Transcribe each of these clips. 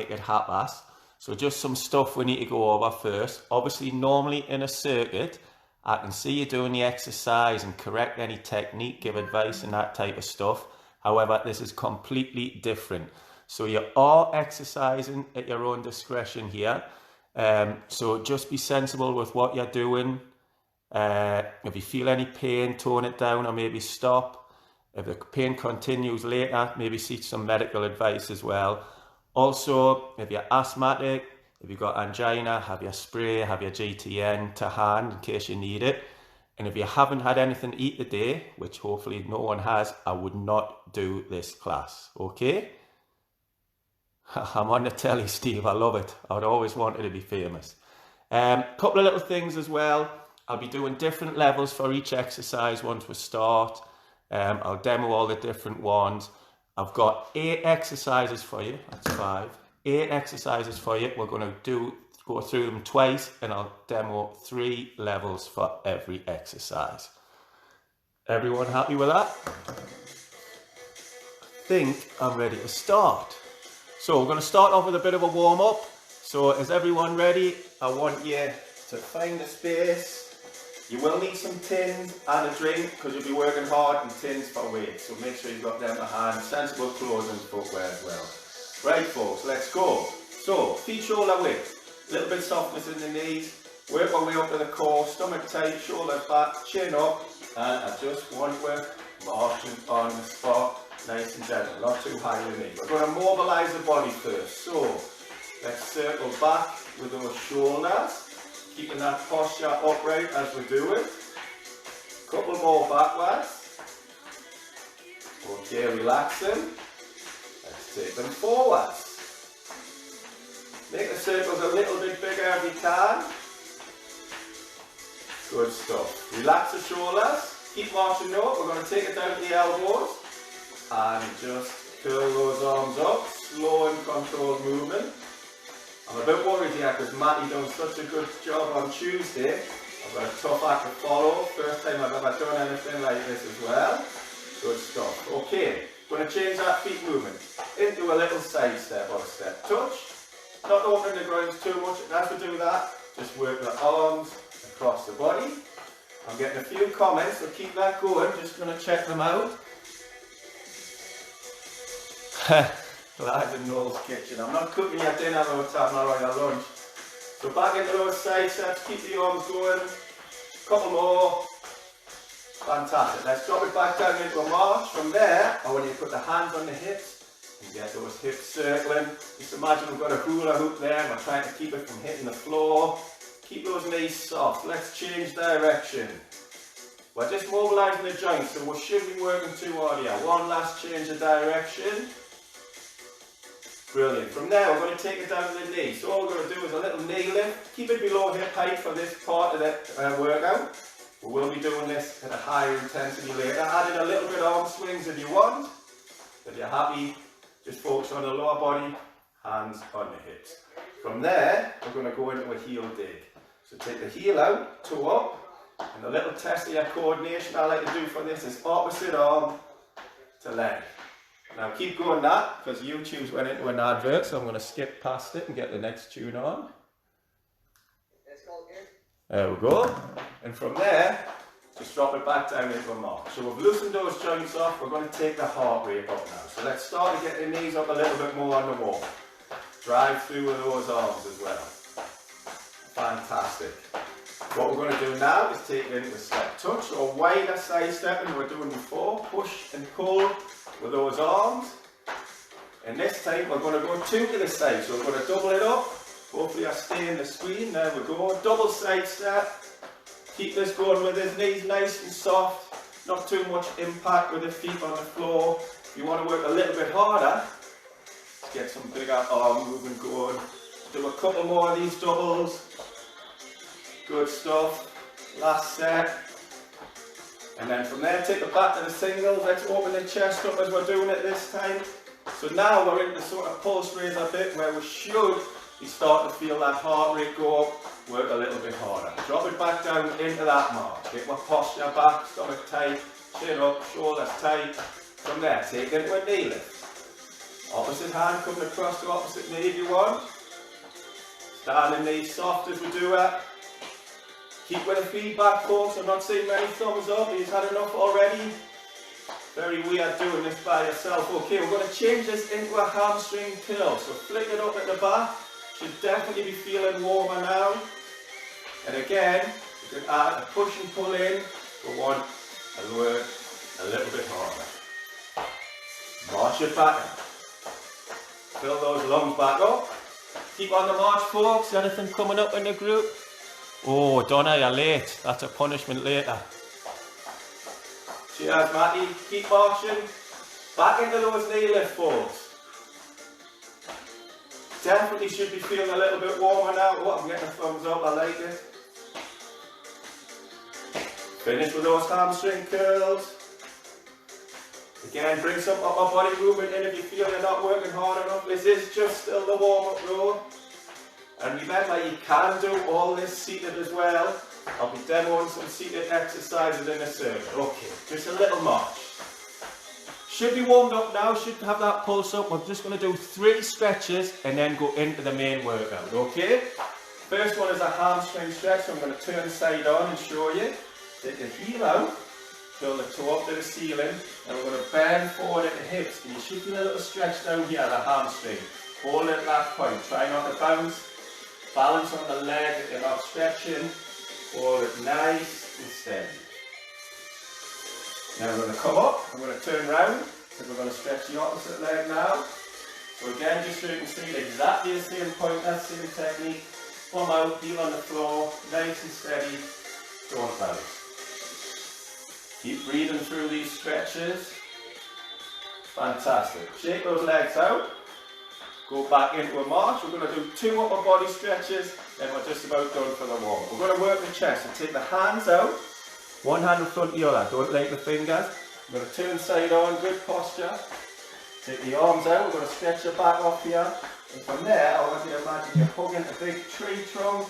make it half-assed. So just some stuff we need to go over first. Obviously, normally in a circuit, I can see you doing the exercise and correct any technique, give advice and that type of stuff. However, this is completely different. So you are exercising at your own discretion here. So just be sensible with what you're doing. If you feel any pain, tone it down or maybe stop. If the pain continues later, maybe seek some medical advice as well. Also, if you're asthmatic, if you've got angina, have your spray, have your GTN to hand in case you need it. And if you haven't had anything to eat today, which hopefully no one has, I would not do this class, okay? I'm on the telly, Steve, I love it. I'd always wanted to be famous. Couple of little things as well. I'll be doing different levels for each exercise once we start. I'll demo all the different ones. I've got 8 exercises for you, that's 5. 8 exercises for you. We're going to go through them twice and I'll demo 3 levels for every exercise. Everyone happy with that? I think I'm ready to start. So we're going to start off with a bit of a warm-up. So is everyone ready? I want you to find a space. You will need some tins and a drink because you'll be working hard, and tins for weight. So make sure you've got them to hand. Sensible clothes and footwear as well. Right folks, let's go. So, feet shoulder width. A little bit softness in the knees. Work our way up to the core. Stomach tight, shoulders back, chin up. And I just want to marching on the spot. Nice and gentle, not too high in the knee. We're going to mobilise the body first. So, let's circle back with those shoulders. Keeping that posture upright as we do it. Couple more backwards. Okay, relax them. Let's take them forwards. Make the circles a little bit bigger if you can. Good stuff. Relax the shoulders. Keep marching up. We're going to take it down to the elbows. And just curl those arms up. Slow and controlled movement. I'm a bit worried here because Matty done such a good job on Tuesday. I've got a tough act to follow. First time I've ever done anything like this as well. Good stuff. Okay, going to change that feet movement into a little side step or step touch. Not opening the grounds too much. And as we do that, just work the arms across the body. I'm getting a few comments, so keep that going. Just going to check them out. Glad in Noel's kitchen. I'm not cooking your dinner though, Tam, or your lunch. So back into those side steps, keep the arms going. Couple more. Fantastic. Let's drop it back down into a march. From there, I want you to put the hands on the hips and get those hips circling. Just imagine we've got a hula hoop there and we're trying to keep it from hitting the floor. Keep those knees soft. Let's change direction. We're just mobilising the joints, so we shouldn't be working too hard here. One last change of direction. Brilliant. From there, we're going to take it down to the knee. So all we're going to do is a little knee lift. Keep it below hip height for this part of the workout. We will be doing this at a higher intensity later. Add in a little bit of arm swings if you want. If you're happy, just focus on the lower body, hands on the hips. From there, we're going to go into a heel dig. So take the heel out, toe up, and the little test of your coordination I like to do for this is opposite arm to leg. Now keep going that, because YouTube's went into an advert, so I'm going to skip past it and get the next tune on. There we go. And from there, just drop it back down into a march. So we've loosened those joints off, we're going to take the heart rate up now. So let's start to get the knees up a little bit more on the wall. Drive through with those arms as well. Fantastic. What we're going to do now is take it into a step touch or wider side step than we were doing before. Push and pull with those arms, and this time we're going to go 2 to the side, so we're going to double it up. Hopefully I stay in the screen. There we go, double side step. Keep this going with his knees nice and soft, not too much impact with the feet on the floor. If you want to work a little bit harder, let's get some bigger arm movement going. Do a couple more of these doubles. Good stuff. Last set. And then from there, take it back to the singles. Let's open the chest up as we're doing it this time. So now we're in the sort of pulse raiser bit where we should be starting to feel that heart rate go up, work a little bit harder. Drop it back down into that march. Get my posture back, stomach tight, chin up, shoulders tight. From there, take it into a knee lift. Opposite hand coming across to opposite knee if you want. Standing knee soft as we do it. Keep with the feedback, folks. I'm not seeing many thumbs up. You've had enough already. Very weird doing this by yourself. Okay, we're going to change this into a hamstring curl. So flick it up at the back. Should definitely be feeling warmer now. And again, you can add a push and pull in for one and work a little bit harder. March it back. Fill those lungs back up. Keep on the march, folks. Anything coming up in the group? Oh, Donna, you're late. That's a punishment later. Cheers, Matty. Keep marching. Back into those knee lift, folks. Definitely should be feeling a little bit warmer now. Oh, I'm getting a thumbs up. I like it. Finish with those hamstring curls. Again, bring some upper body movement in if you feel you're not working hard enough. This is just still the warm-up row. And remember, you can do all this seated as well. I'll be demoing some seated exercises in a circuit. Okay, just a little march. Should be warmed up now, should have that pulse up. We're just going to do 3 stretches and then go into the main workout, okay? First one is a hamstring stretch, so I'm going to turn side on and show you. Take the heel out. Pull the toe up to the ceiling, and we're going to bend forward at the hips, and you should feel a little stretch down here, the hamstring. Hold it at that point, try not to bounce. Balance on the leg that you're not stretching. Hold it nice and steady. Now we're going to come up, I'm going to turn round, and we're going to stretch the opposite leg now. So again, just so you can see exactly the same point, that same technique. Come out, heel on the floor, nice and steady, don't bounce. Keep breathing through these stretches. Fantastic. Shake those legs out. Go back into a march. We're going to do 2 upper body stretches, then we're just about done for the warm. We're going to work the chest. So take the hands out, one hand in front of the other. Don't let the fingers. We're going to turn side on, good posture. Take the arms out. We're going to stretch your back off here. And from there, I want you to imagine you're hugging a big tree trunk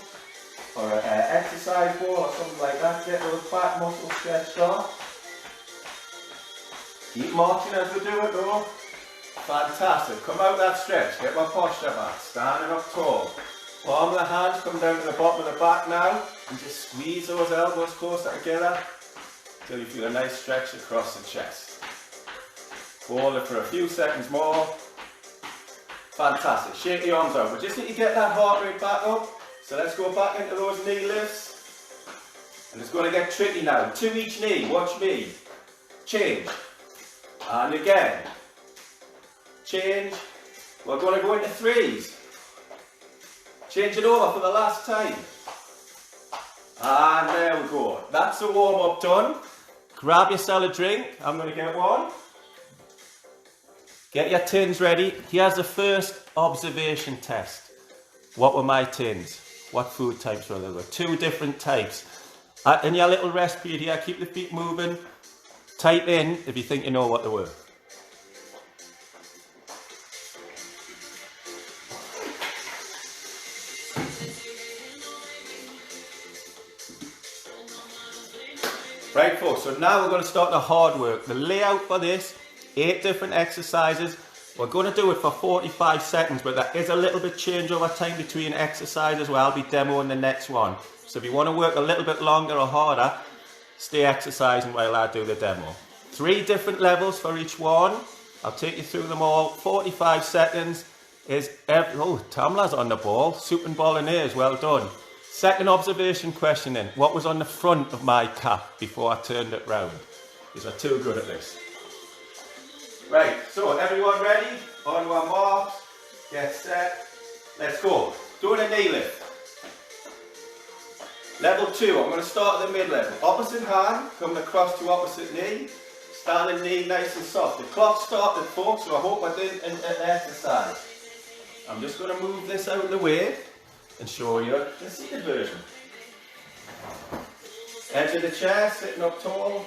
or an exercise ball or something like that. Get those back muscles stretched off. Keep marching as we do it though. Fantastic. Come out that stretch. Get my posture back. Standing up tall. Palm of the hands come down to the bottom of the back now. And just squeeze those elbows closer together until you feel a nice stretch across the chest. Hold it for a few seconds more. Fantastic. Shake the arms out. We just need to get that heart rate back up. So let's go back into those knee lifts. And it's going to get tricky now. 2 each knee. Watch me. Change. And again. Change. We're going to go into 3s. Change it over for the last time. And there we go. That's the warm-up done. Grab yourself a drink. I'm going to get one. Get your tins ready. Here's the first observation test. What were my tins? What food types were there? There were 2 different types. In your little rest period here, keep the feet moving. Type in if you think you know what they were. Right folks, so now we're going to start the hard work. The layout for this, 8 different exercises. We're going to do it for 45 seconds, but there is a little bit change over time between exercises where I'll be demoing the next one. So if you want to work a little bit longer or harder, stay exercising while I do the demo. 3 different levels for each one. I'll take you through them all. 45 seconds is oh, Tamla's on the ball. Soup and bolognese, well done. Second observation question then. What was on the front of my cap before I turned it round? Because I'm too good at this. Right, so everyone ready? On to our marks. Get set. Let's go. Doing a knee lift. Level 2, I'm going to start at the mid-level. Opposite hand, coming across to opposite knee. Standing knee nice and soft. The clock started, folks, so I hope I did an exercise. I'm just going to move this out of the way and show you the seated version. Edge of the chair, sitting up tall.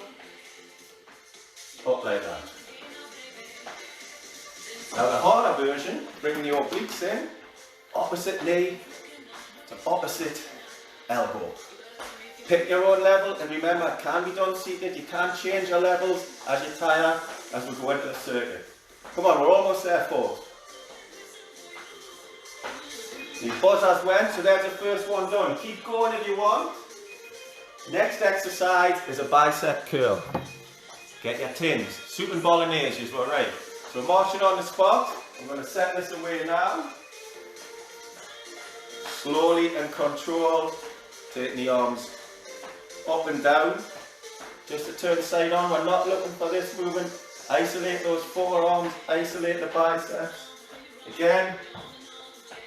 Up like that. Now the harder version, bringing your obliques in. Opposite knee to opposite elbow. Pick your own level, and remember it can be done seated. You can change your levels as you tire as we go into the circuit. Come on, we're almost there, folks. The buzzers went, so there's the first one done. Keep going if you want. Next exercise is a bicep curl. Get your tins. Soup and bolognese is all right. So marching on the spot. I'm going to set this away now. Slowly and controlled. Taking the arms up and down. Just to turn the side on. We're not looking for this movement. Isolate those forearms. Isolate the biceps. Again.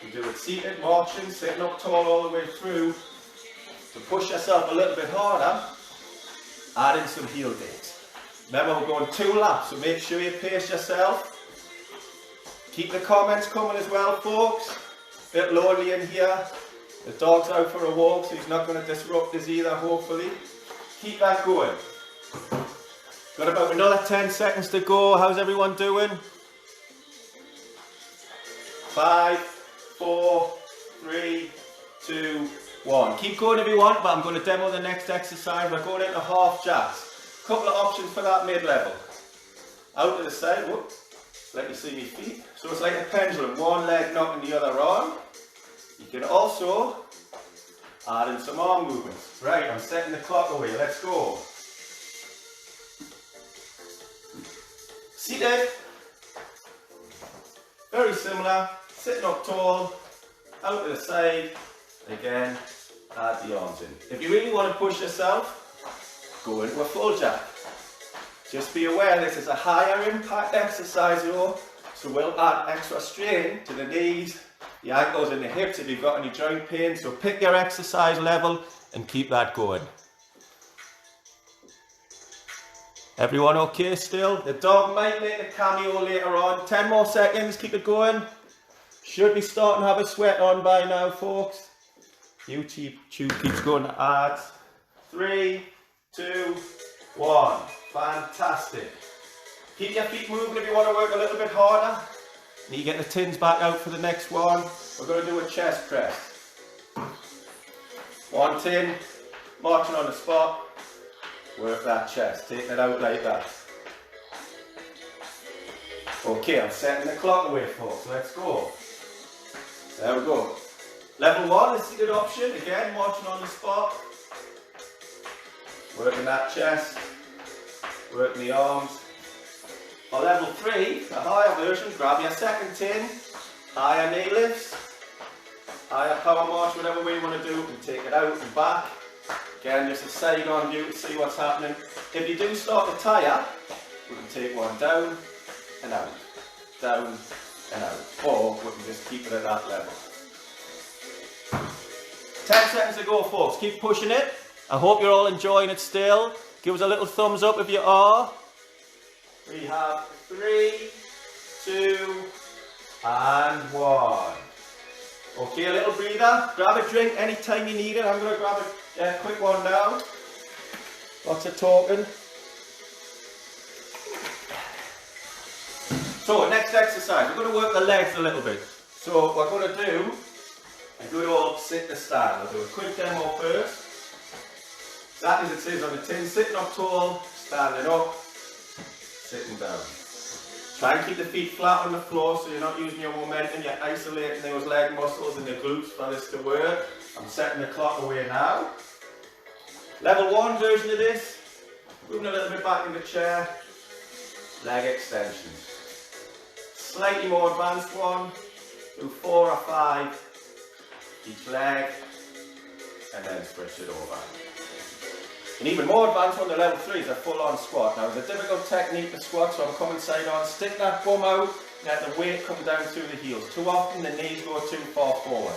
You do it seated, marching, sitting up tall all the way through. To push yourself a little bit harder, add in some heel digs. Remember, we're going 2 laps, so make sure you pace yourself. Keep the comments coming as well, folks. Bit lonely in here. The dog's out for a walk, so he's not going to disrupt us either, hopefully. Keep that going. Got about another 10 seconds to go. How's everyone doing? 5, 4, 3, 2, 1. Keep going if you want, but I'm going to demo the next exercise. We're going into half jacks. Couple of options for that mid-level. Out to the side, whoop, let you see my feet. So it's like a pendulum, one leg knocking the other on. You can also add in some arm movements. Right, I'm setting the clock away, let's go. Seated. Very similar. Sitting up tall, out to the side, again, add the arms in. If you really want to push yourself, go into a full jack. Just be aware this is a higher impact exercise though, so we'll add extra strain to the knees, the ankles and the hips if you've got any joint pain, so pick your exercise level and keep that going. Everyone okay still? The dog might make a cameo later on. 10 more seconds, keep it going. Should be starting to have a sweat on by now, folks. YouTube keeps going to ads. 3, 2, 1. Fantastic. Keep your feet moving if you want to work a little bit harder. Need to get the tins back out for the next one. We're going to do a chest press. 1 tin, marching on the spot. Work that chest, taking it out like that. Okay, I'm setting the clock away, folks. Let's go. There we go. Level 1 is seated option. Again, marching on the spot. Working that chest. Working the arms. For level 3, the higher version, grab your second tin. Higher knee lifts. Higher power march, whatever way you want to do. And take it out and back. Again, just a side on view to see what's happening. If you do start to tire, we can take one down and out. Down and out. Or we can just keep it at that level. 10 seconds to go, folks. Keep pushing it. I hope you're all enjoying it still. Give us a little thumbs up if you are. We have 3, 2, and 1. Okay, a little breather. Grab a drink anytime you need it. I'm going to grab a quick one now. Lots of talking. So, next exercise. We're going to work the legs a little bit. So, what we're going to do, a good old sit to stand. I'll do a quick demo first. Exactly as it says on the tin, sitting up tall, standing up, sitting down. Try and keep the feet flat on the floor so you're not using your momentum, you're isolating those leg muscles and the glutes for this to work. I'm setting the clock away now. Level 1 version of this, moving a little bit back in the chair, leg extensions. Slightly more advanced one, do 4 or 5 each leg, and then switch it over. An even more advanced one, the level 3 is a full-on squat. Now it's a difficult technique to squat, so I'm coming side on, stick that bum out, and let the weight come down through the heels. Too often the knees go too far forward.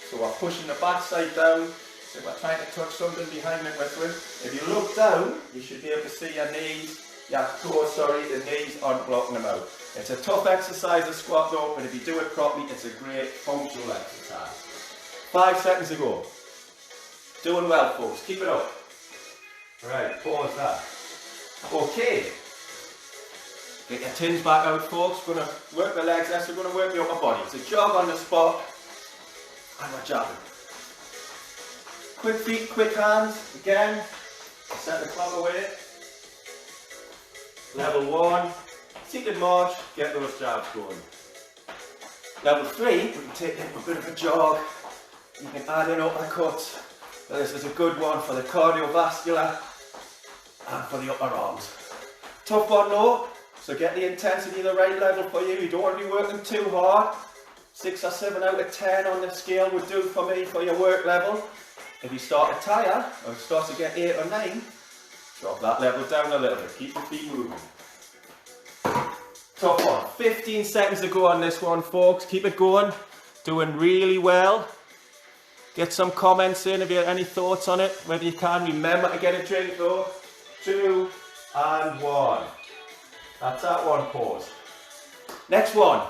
So we're pushing the backside down, so we're trying to touch something behind it with it. If you look down, you should be able to see your knees, your toes, the knees aren't blocking them out. It's a tough exercise to squat though, but if you do it properly, it's a great functional exercise. 5 seconds to go. Doing well, folks, keep it up. Right, pause that. Okay. Get your tins back out, folks. We're going to work the legs, next we're going to work the upper body. It's a jog on the spot, and we're jogging. Quick feet, quick hands. Again, set the clock away. Level 1, seated march, get those jabs going. Level 3, we can take a bit of a jog. You can add in uppercuts. But this is a good one for the cardiovascular and for the upper arms. Tough one though, so get the intensity the right level for you. You don't want to be working too hard. 6 or 7 out of 10 on the scale would do for me for your work level. If you start to tire, or start to get 8 or 9, drop that level down a little bit. Keep your feet moving. Tough one. 15 seconds to go on this one, folks. Keep it going. Doing really well. Get some comments in if you have any thoughts on it. Whether you can, remember to get a drink though. 2 and 1. That's that one, pause. Next one,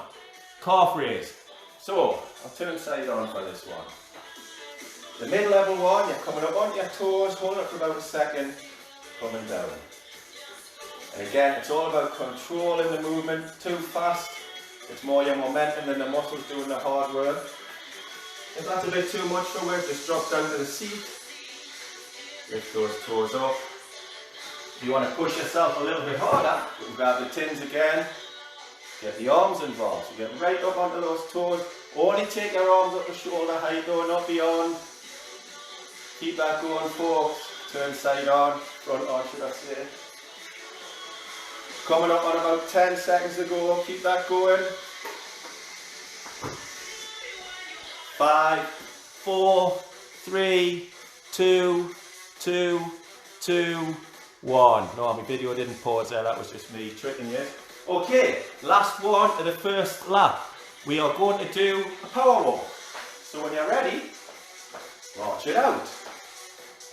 calf raise. So, I'll turn side on for this one. The mid-level one, you're coming up on your toes, holding it for about a second, coming down. And again, it's all about controlling the movement. Too fast, it's more your momentum than the muscles doing the hard work. If that's a bit too much for work, just drop down to the seat. Lift those toes up. If you want to push yourself a little bit harder, you can grab the tins again. Get the arms involved. So get right up onto those toes. Only take your arms up to shoulder height though, not beyond. Keep that going, folks. Turn side on, front on should I say. Coming up on about 10 seconds to go. Keep that going. 5, 4, 3, 2, 2, 2, 1. No, my video didn't pause there, that was just me tricking you. Okay, last one of the first lap. We are going to do a power walk. So when you're ready, march it out.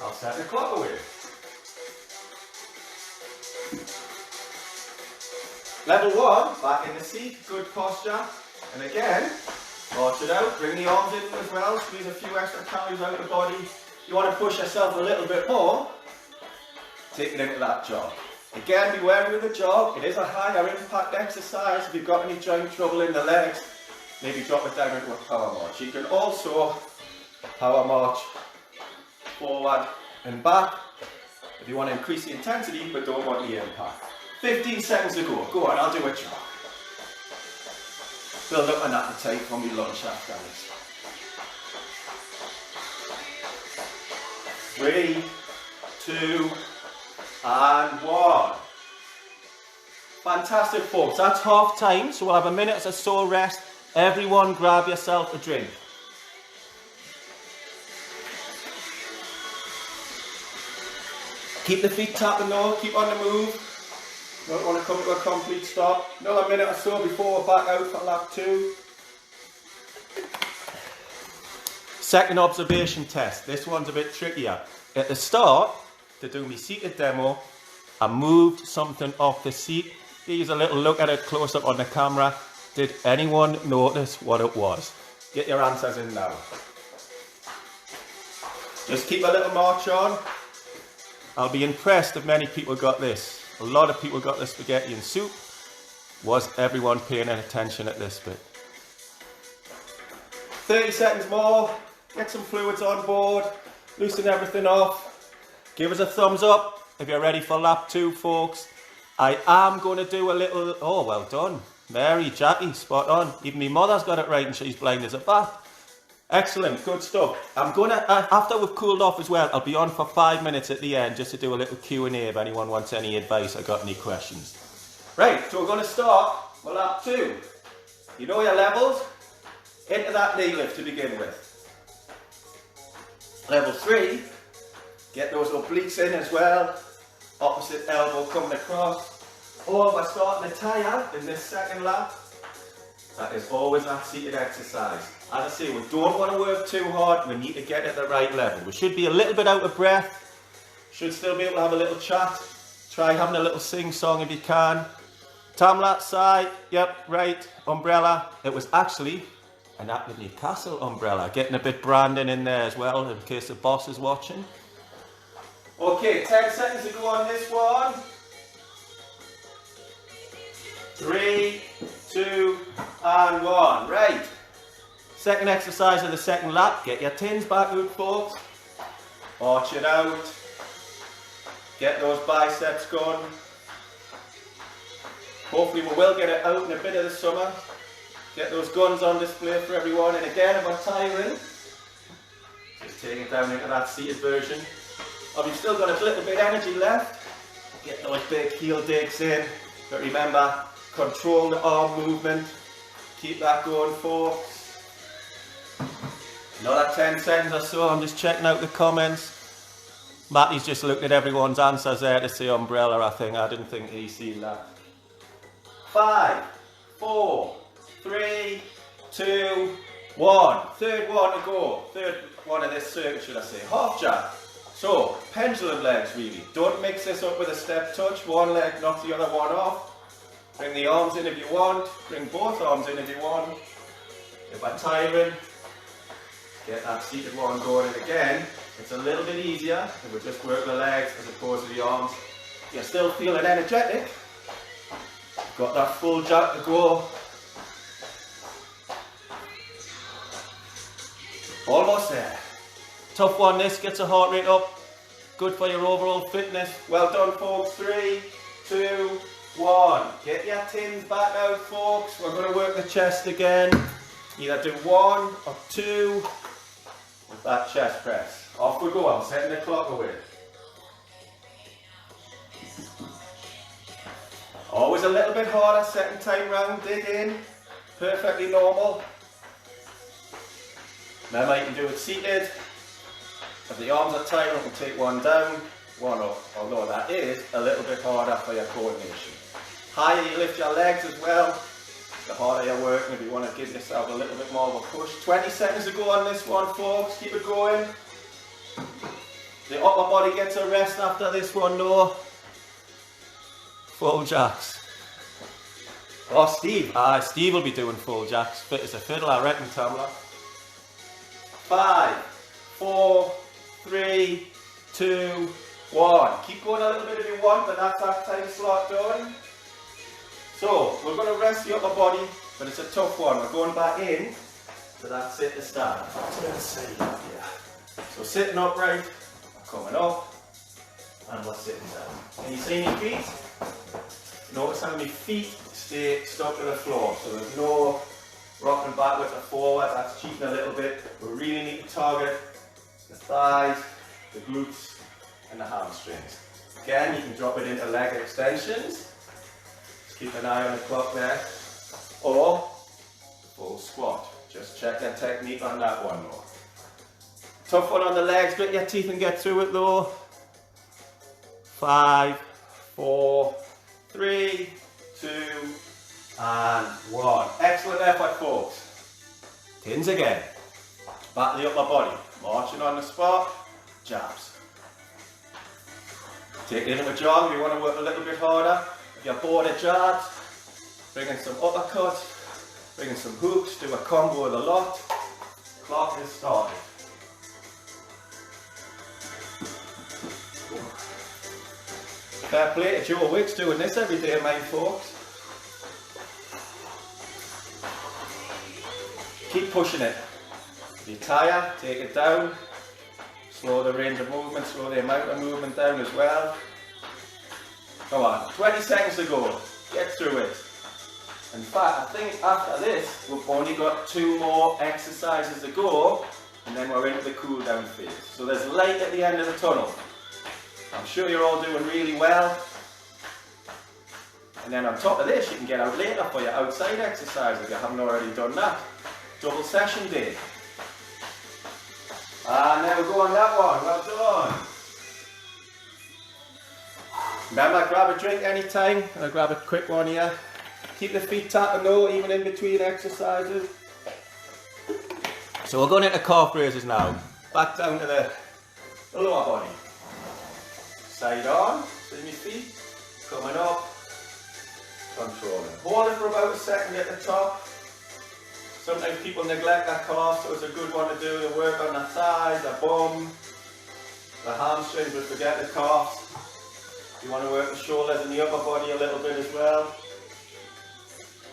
I'll set the clock away. Level 1, back in the seat, good posture. And again, march it out, bring the arms in as well, squeeze a few extra calories out of the body. You want to push yourself a little bit more, take it into that jog. Again, be wary with the jog, it is a higher impact exercise. If you've got any joint trouble in the legs, maybe drop it down into a power march. You can also power march forward and back if you want to increase the intensity but don't want the impact. 15 seconds to go. Go on, I'll do a jog. Build up an appetite for me lunch after this. 3, 2, and 1. Fantastic, folks. That's half time, so we'll have a minute or so rest. Everyone grab yourself a drink. Keep the feet tapping though, keep on the move. Don't want to come to a complete stop. Another minute or so before we're back out for lap 2. Second observation test. This one's a bit trickier. At the start, to do my seated demo, I moved something off the seat. Here's a little look at it close up on the camera. Did anyone notice what it was? Get your answers in now. Just keep a little march on. I'll be impressed if many people got this. A lot of people got the spaghetti and soup. Was everyone paying attention at this bit? 30 seconds more. Get some fluids on board. Loosen everything off. Give us a thumbs up if you're ready for lap 2, folks. I am going to do a little... Oh, well done. Mary, Jackie, spot on. Even my mother's got it right and she's blind as a bat. Excellent, good stuff. I'm going to, after we've cooled off as well, I'll be on for 5 minutes at the end just to do a little Q&A if anyone wants any advice or got any questions. Right, so we're going to start with lap 2. You know your levels? Into that knee lift to begin with. Level 3, get those obliques in as well. Opposite elbow coming across. Or we're starting to tire in this second lap. That is always that seated exercise. As I say, we don't want to work too hard, we need to get at the right level. We should be a little bit out of breath, should still be able to have a little chat. Try having a little sing-song if you can. Tamla, side, yep, right, umbrella. It was actually an Active Newcastle umbrella. Getting a bit branding in there as well, in case the boss is watching. Okay, 10 seconds to go on this one. 3, 2, and 1. Right. Second exercise of the second lap. Get your tins back out, folks. Arch it out. Get those biceps going. Hopefully we will get it out in a bit of the summer. Get those guns on display for everyone. And again, if I'm tiring, just take it down into that seated version. If you've still got a little bit of energy left, get those big heel digs in. But remember, control the arm movement. Keep that going, folks. Another 10 seconds or so. I'm just checking out the comments. Matty's just looked at everyone's answers there to say umbrella, I think. I didn't think he'd seen that. 5, 4, 3, 2, 1. Third one to go. Third one of this circuit, should I say. Half jab. So, pendulum legs really. Don't mix this up with a step touch. One leg knocks the other one off. Bring the arms in if you want. Bring both arms in if you want. If I'm tiring, get that seated one going. And again, it's a little bit easier if we just work the legs as opposed to the arms. You're still feeling energetic. Got that full jab to go. Almost there. Tough one this, gets a heart rate up. Good for your overall fitness. Well done, folks. 3, 2, 1. Get your tins back out, folks. We're going to work the chest again. Either do 1 or 2 with that chest press. Off we go. I'm setting the clock away. Always a little bit harder, second time round, dig in. Perfectly normal. Remember, you can do it seated. If the arms are tight, you can take one down, one up. Although that is a little bit harder for your coordination. Higher you lift your legs as well, the harder you're working if you want to give yourself a little bit more of a push. 20 seconds to go on this one, folks. Keep it going. The upper body gets a rest after this one, though. Full jacks. Oh, Steve. Steve will be doing full jacks. Fit as a fiddle, I reckon, Tamla. 5, 4, 3, 2, 1. Keep going a little bit if you want, but that's that time slot done. So, we're going to rest the upper body, but it's a tough one. We're going back in to that sit to start. Let's see. Yeah. So, sitting upright, coming up, and we're sitting down. Can you see my feet? Notice how my feet stay stuck to the floor, so there's no rocking backwards or forwards. That's cheating a little bit. We really need to target the thighs, the glutes, and the hamstrings. Again, you can drop it into leg extensions. Just keep an eye on the clock there. Or full squat. Just check your technique on that one though. Tough one on the legs, grit your teeth and get through it though. 5, 4, 3, 2, and 1. Excellent effort, folks. Tins again. Back to the upper body. Marching on the spot. Jabs. Take it into a jog if you want to work a little bit harder. If you're bored of jabs, bring in some uppercuts, bring in some hooks, do a combo with a lot. Clock is started. Fair play to Joe Wicks doing this every day, mate, folks. Keep pushing it. If you're tired, take it down. Slow the range of movement, slow the amount of movement down as well. Come on, 20 seconds to go. Get through it. In fact, I think after this, we've only got 2 more exercises to go, and then we're into the cool down phase. So there's light at the end of the tunnel. I'm sure you're all doing really well. And then on top of this, you can get out later for your outside exercise if you haven't already done that. Double session day. And then we'll go on that one. Well done. Remember, grab a drink anytime. I'll grab a quick one here. Keep the feet tapping though, even in between exercises. So we're going into calf raises now. Back down to the lower body. Side on, see my feet, coming up, controlling. Hold it for about a second at the top. Sometimes people neglect their calves, so it's a good one to do. To work on the thighs, the bum, the hamstrings, but forget the calves. You want to work the shoulders and the upper body a little bit as well.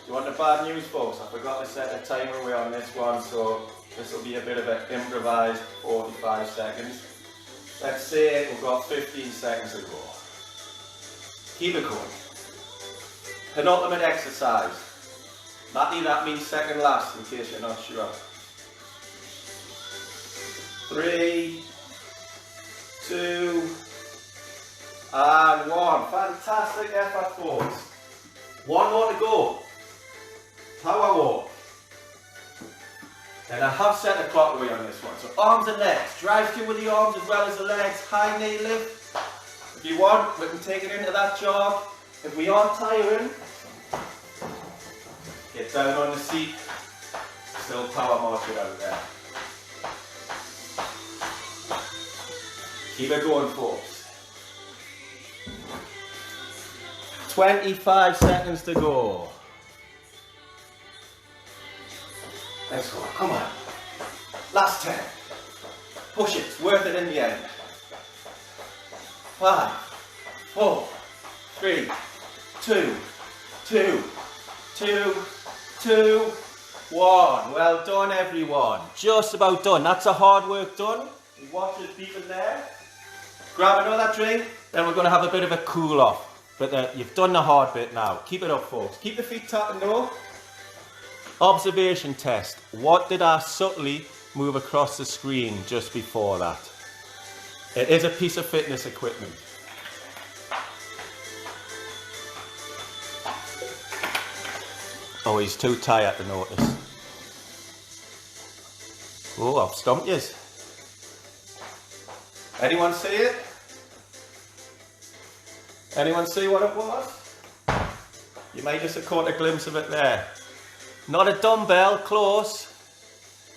You want the bad news, folks? I forgot to set the timer away on this one, so this will be a bit of an improvised 45 seconds. Let's say we've got 15 seconds to go. Keep it going. Penultimate exercise. Matty, that means second last in case you're not sure. 3, 2, and 1. Fantastic effort, folks. One more to go. Power walk. And I have set the clock away on this one. So arms and legs. Drive through with the arms as well as the legs. High knee lift. If you want, we can take it into that jog. If we aren't tiring, get down on the seat. Still power march it out there. Keep it going, folks. 25 seconds to go. Let's go, come on. Last 10. Push it, it's worth it in the end. 5, 4, 3, 2, 2, 2, 2, 1. Well done, everyone. Just about done. That's a hard work done. You watch it beeping there. Grab another drink, then we're going to have a bit of a cool off. But you've done the hard bit now. Keep it up, folks. Keep the feet tapping though. Observation test. What did I subtly move across the screen just before that? It is a piece of fitness equipment. Oh, he's too tired to notice. Oh, I've stumped you. Anyone see it? Anyone see what it was? You might just have caught a glimpse of it there. Not a dumbbell, close.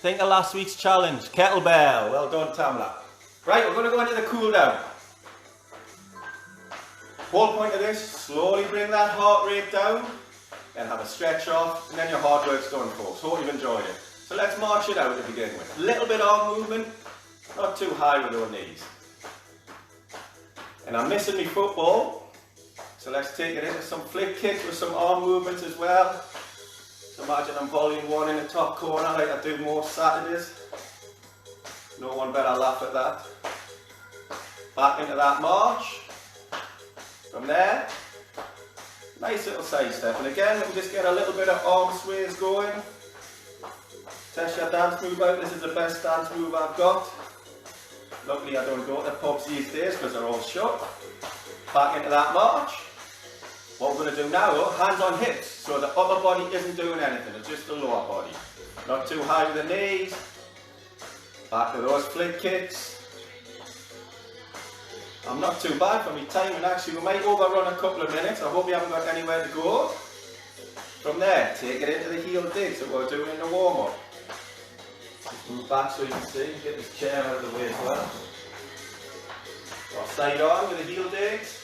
Think of last week's challenge, kettlebell. Well done, Tamla. Right, we're going to go into the cool down. Whole point of this, slowly bring that heart rate down, then have a stretch off, and then your hard work's done, folks. Hope you've enjoyed it. So let's march it out to begin with. A little bit arm movement, not too high with our knees. And I'm missing my football, so let's take it into some flick kicks with some arm movements as well. So imagine I'm volume 1 in the top corner like I do most Saturdays. No one better laugh at that. Back into that march. From there, nice little side step. And again, we'll just get a little bit of arm sways going. Test your dance move out. This is the best dance move I've got. Luckily I don't go to pubs these days because they're all shut. Back into that march. What we're going to do now though, hands on hips. So the upper body isn't doing anything, it's just the lower body. Not too high with the knees. Back to those flick kicks. I'm not too bad for me timing actually. We might overrun a couple of minutes. I hope you haven't got anywhere to go. From there, take it into the heel digs that we're doing in the warm up. Just move back so you can see. Get this chair out of the way as well. Side on with the heel digs.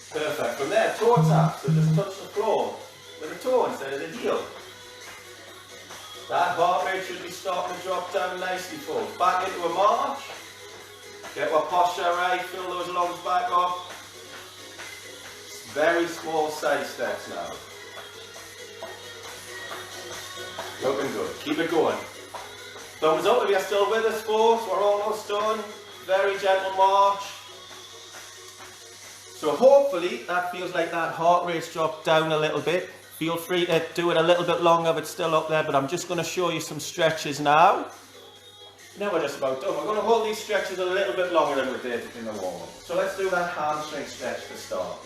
Perfect. From there, toe tap. So just touch the floor with the toe instead of the heel. That heart rate should be starting to drop down nicely, folks. Back into a march. Get our posture right. Fill those lungs back up. Very small side steps now. Looking good. Keep it going. Thumbs up if you're still with us, folks. We're almost done. Very gentle march. So hopefully that feels like that heart rate's dropped down a little bit. Feel free to do it a little bit longer if it's still up there, but I'm just going to show you some stretches now. Now we're just about done. We're going to hold these stretches a little bit longer than we did in the warm-up. So let's do that hamstring stretch to start.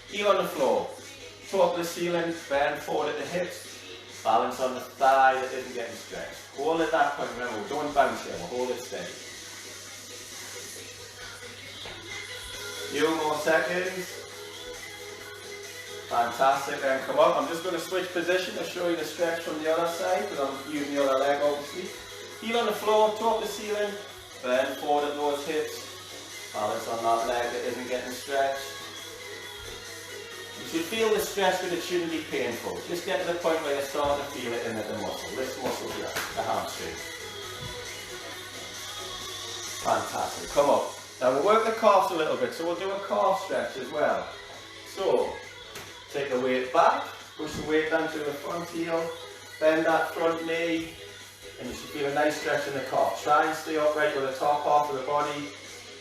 Heel on the floor, toe up the ceiling, bend forward at the hips, balance on the thigh that isn't getting stretched. Hold at that point, remember, don't bounce here, we'll hold it steady. Few more seconds. Fantastic, then come up. I'm just going to switch position to show you the stretch from the other side, because I'm using the other leg obviously. Heel on the floor, toe up the ceiling, bend forward at those hips, balance on that leg that isn't getting stretched. You should feel the stretch, but it shouldn't be painful. Just get to the point where you're starting to feel it in the muscle. This muscle here, the hamstring. Fantastic, come up. Now we'll work the calves a little bit, so we'll do a calf stretch as well. So, take the weight back, push the weight down to the front heel, bend that front knee, and you should feel a nice stretch in the calf. Try and stay upright with the top half of the body,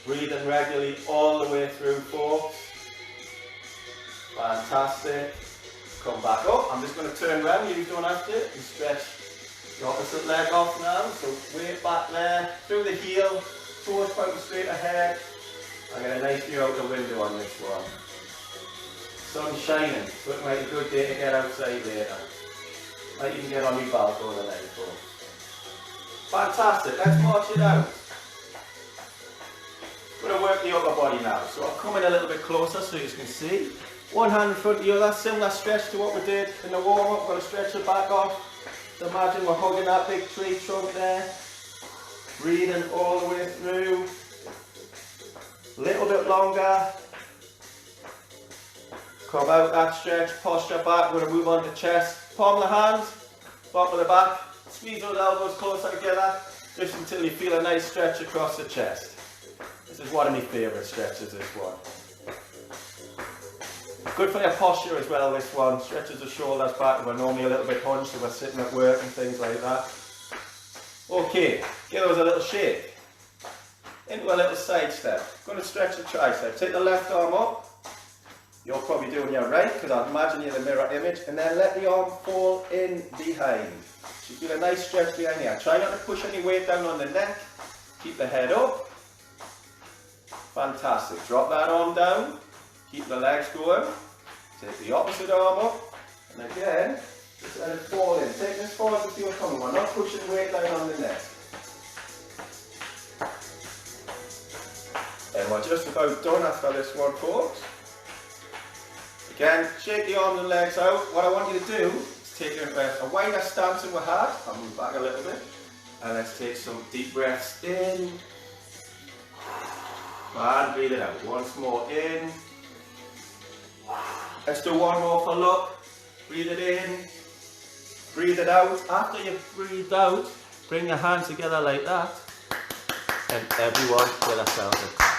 breathing regularly all the way through, folks. Fantastic. Come back up. I'm just going to turn around, you don't have to, and stretch the opposite leg off now. So weight back there, through the heel, toes pointing straight ahead. I get a nice view out the window on this one. Sun's shining, so it might be a good day to get outside later. Might even get on my balcony the night before. Fantastic, let's march it out. I'm going to work the upper body now, so I'll come in a little bit closer so you can see. One hand in front of the other, similar stretch to what we did in the warm-up. We're going to stretch the back off. So imagine we're hugging that big tree trunk there. Breathing all the way through. A little bit longer. Come out that stretch, posture back. We're going to move on to chest. Palm of the hands, bottom of the back. Squeeze those elbows closer together, just until you feel a nice stretch across the chest. This is one of my favourite stretches, this one. Good for your posture as well, this one. Stretches the shoulders back. We're normally a little bit hunched if we're sitting at work and things like that. Okay, give those a little shake. Into a little side step. Going to stretch the tricep. Take the left arm up. You're probably doing your right, because I imagine you're the mirror image. And then let the arm fall in behind. So you feel a nice stretch behind here. Try not to push any weight down on the neck. Keep the head up. Fantastic. Drop that arm down. Keep the legs going. Take the opposite arm up. And again, just let it fall in. Take this forward as you feel coming. We're not pushing weight down on the neck. And we're just about done after this one, folks. Again, shake the arms and legs out. What I want you to do is take a wider stance than we had. I'll move back a little bit. And let's take some deep breaths in. And breathe it out. Once more in. Let's do one more for luck. Breathe it in. Breathe it out. After you've breathed out, bring your hands together like that. And everyone give ourselves a clap.